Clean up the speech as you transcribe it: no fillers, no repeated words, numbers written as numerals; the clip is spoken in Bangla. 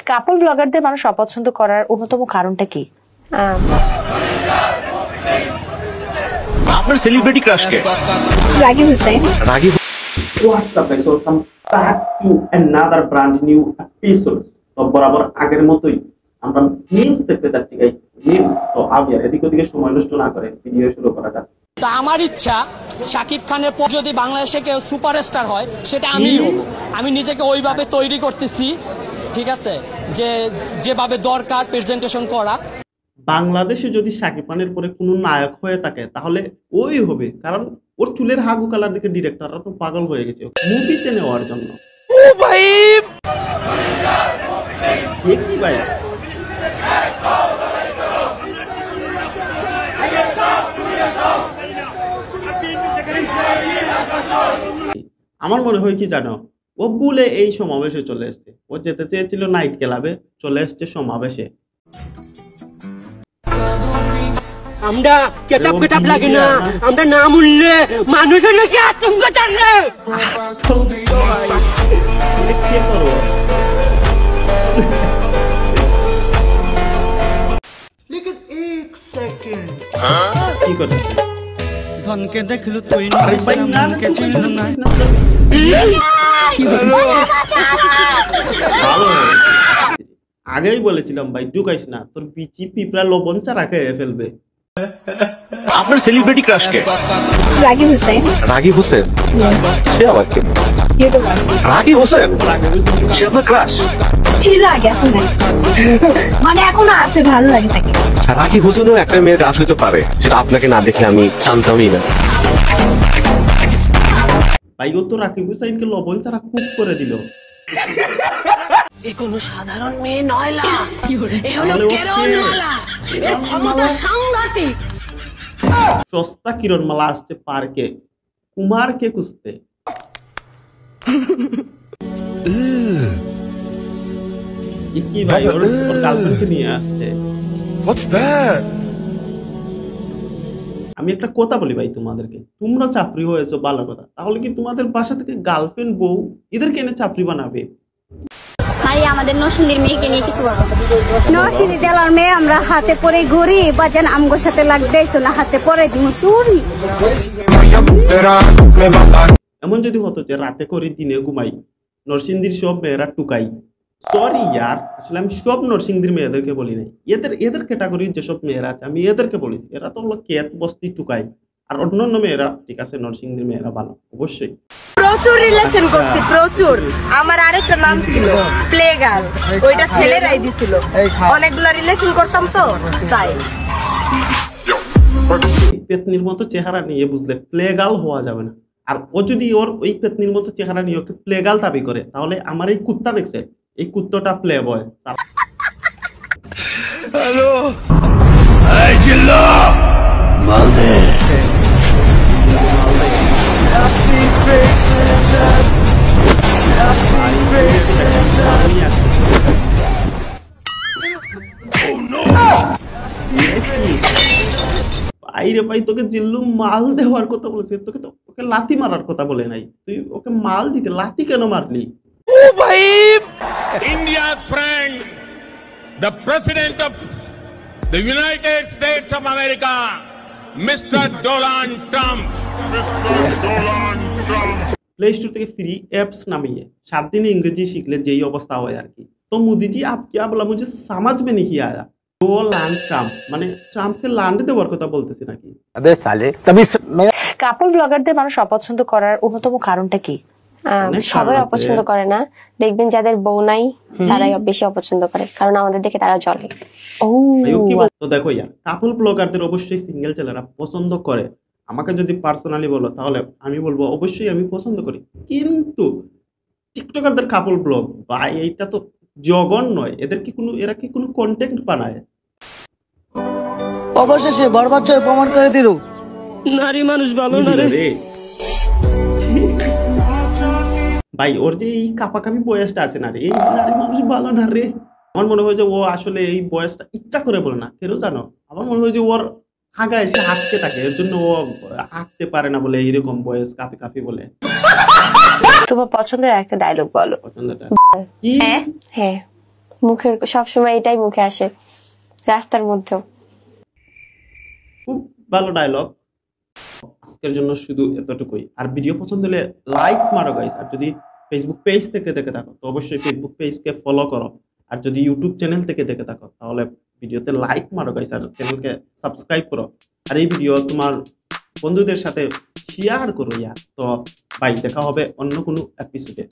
কাপল ব্লগারদের মানুষ অপছন্দ করার অন্যতম কারণটা কি? আপনার celebrity crush K? Ragi Hossain. Ragi. What's up guys, welcome back to another brand new episode. তো বরাবর আগের মতোই আমরা মিমস দেখতে যাচ্ছি গাইস। মিমস তো আমি আর এদিক ওদিকে সময় নষ্ট না করে ভিডিও শুরু করা যাক। তা আমার ইচ্ছা শাকিব খানের পর যদি বাংলাদেশে কেউ সুপারস্টার হয় সেটা আমিই হব। আমি নিজেকে ওইভাবে তৈরি করতেছি, ঠিক আছে, যে যেভাবে দরকার প্রেজেন্টেশন করা। বাংলাদেশে যদি শাকিব খানের পরে কোনো নায়ক হয়ে থাকে তাহলে ওই হবে, কারণ ওর চুলের হাগু কালার দেখে ডিরেক্টররা তো পাগল হয়ে গেছে মুভিতে নেওয়ার জন্য। ও ভাই কি ভাই, আমার মনে হয় কি জানো, ও ভুলে এই সমাবেশে চলে এসছে। ও যেতে চেয়েছিল নাইট ক্লাবে, চলে এসছে সমাবেশে। আমরা কেটাপ লাগে না, আমরা না মূল্যে মানুষের লোকে আতঙ্ক জানলে কি করো? লেকিন এক সেকেন্ড কি করো? ধনকে দেখলু তুই আরে ভাই না, কে চিনলু না। ভালো আগেই বলেছিলাম ভাই ঢুকাইস না, তোর বিচি পিঁপড়া লবণ চারা খেয়ে ফেলবে। আপনার সেলিব্রিটি ক্রাশ কে? রাগী হোসেন। রাগী হোসেন? সে আবার কে? রাগী হোসেন সে আপনার ক্রাশ? ছিল আগে, এখন নাই। মানে এখন আছে, ভালো লাগে তাকে। রাগী হোসেনও একটা মেয়ের ক্রাশ হতে পারে, সেটা আপনাকে না দেখলে আমি জানতামই না। ভাই ও তো রাকিব হুসাইনকে লবণ চারা কুক করে দিল। এ কোনো সাধারণ মেয়ে নয় লা, এ হলো কেরনওয়ালা, এর ক্ষমতা সাংঘাতিক। সস্তা কিরণমালা আসছে পার্কে কুমারকে খুঁজতে। কি ভাই, ওর গার্লফ্রেন্ডকে নিয়ে আসছে। আমি একটা কথা বলি ভাই তোমাদেরকে, তোমরা চাকরি হয়েছো ভালো কথা, তাহলে কি তোমাদের বাসা থেকে গার্লফ্রেন্ড বউ এদেরকে এনে চাকরি বানাবে? আরে আমাদের নরসিংদীর মেয়েকে নিয়ে কিছু বলো। নরসিংদী জেলার মেয়ে আমরা হাতে পরে ঘুরি, বাজান আমগোর সাথে লাগবে, সোনা হাতে পরে দিমু চুরি। এমন যদি হতো যে রাতে করে দিনে ঘুমাই, নরসিংদীর সব মেয়েরা টুকাই। সরি ইয়ার, আসলে আমি সব নরসিংদীর মেয়েদেরকে বলি নাই, এদের ক্যাটাগরির যেসব মেয়েরা আছে আমি এদেরকে বলেছি। এরা তো হলো কেত বস্তি টুকাই, আর অন্যান্য মেয়েরা ঠিক আছে, নরসিংদীর মেয়েরা ভালো অবশ্যই। প্রচুর রিলেশন করছি, প্রচুর। আমার আরেকটা নাম ছিল প্লে গার্ল, ওইটা ছেলেরাই দিছিল। অনেকগুলো রিলেশন করতাম তো তাই। পেতনির মতো চেহারা নিয়ে বুঝলে প্লে গার্ল হওয়া যাবে না। আর ও যদি ওর ওই পেতনির মতো চেহারা নিয়ে ওকে প্লে গার্ল দাবি করে, তাহলে আমার এই কুত্তা দেখছে, এই কুত্তাটা প্লে বয়। হ্যালো এই জিল্লা মালদে। আইরে ভাই, তোকে জিল্লু মাল দেওয়ার কথা বলেছে, তোকে তো ওকে লাথি মারার কথা বলে নাই। তুই ওকে মাল দিতে লাথি কেন মারলি? ও ভাই India's friend, the President of the United States of America, Mr. Donald Trump. Play store থেকে फ्री एप्स नामिए 7 दिन इंग्रेजी सीखले যেই অবস্থা হয় আর কি। तो मोदी जी आप क्या बोला मुझे समझ में नहीं आया। ডোনাল্ড ট্রাম্প মানে ট্রাম্পকে ল্যান্ড দেওয়ার কথা বলতেছি নাকি? আবে সালে তবে কাপল ব্লগারদের মানুষ অপছন্দ করার অন্যতম কারণটা কি? সবাই অপছন্দ করে না, দেখবেন যাদের বউ নাই তারাই বেশি অপছন্দ করে, কারণ আমাদের দেখে তারা জ্বলে। ও তো দেখো ইয়ার, কাপল ব্লগারদের অবশ্যই সিঙ্গেল ছেলেরা পছন্দ করে। আমাকে যদি পার্সোনালি বলো তাহলে আমি বলবো অবশ্যই আমি পছন্দ করি, কিন্তু টিকটকারদের কাপল ব্লগ ভাই এইটা তো জঘন্য নয়। এরা কি কোনো কন্টেন্ট বানায়? অবশেষে বরবাচ্চায় প্রমাণ করে দিল নারী মানুষ ভালো না রে। ভাই ওর যে এই কাপাকাপি বয়সটা আছে না রে, এই নারী মানুষ ভালো না রে। আমার মনে হয় যে ও আসলে এই বয়সটা ইচ্ছা করে বলে না, কেন জানো? আমার মনে হয় যে ওর হাগা এসে হাঁটতে থাকে, এর জন্য ও হাঁটতে পারে না বলে এইরকম বয়স কাপি কাপি বলে। তোমার পছন্দের একটা ডায়লগ বলো। পছন্দটা হ্যাঁ হ্যাঁ মুখের সবসময় এটাই মুখে আসে, রাস্তার মধ্যেও। খুব ভালো ডায়লগ। আজকের জন্য শুধু এতটুকুই। আর ভিডিও পছন্দ হলে লাইক মারো গাইস। আর যদি ফেসবুক পেজ থেকে দেখে থাকো তো অবশ্যই ফেসবুক পেজকে ফলো করো। আর যদি ইউটিউব চ্যানেল থেকে দেখে থাকো তাহলে ভিডিওতে লাইক মারো গাইস আর চ্যানেলকে সাবস্ক্রাইব করো। আর এই ভিডিও তোমার বন্ধুদের সাথে শেয়ার করো ইয়ার। তো ভাই দেখা হবে অন্য কোনো এপিসোডে।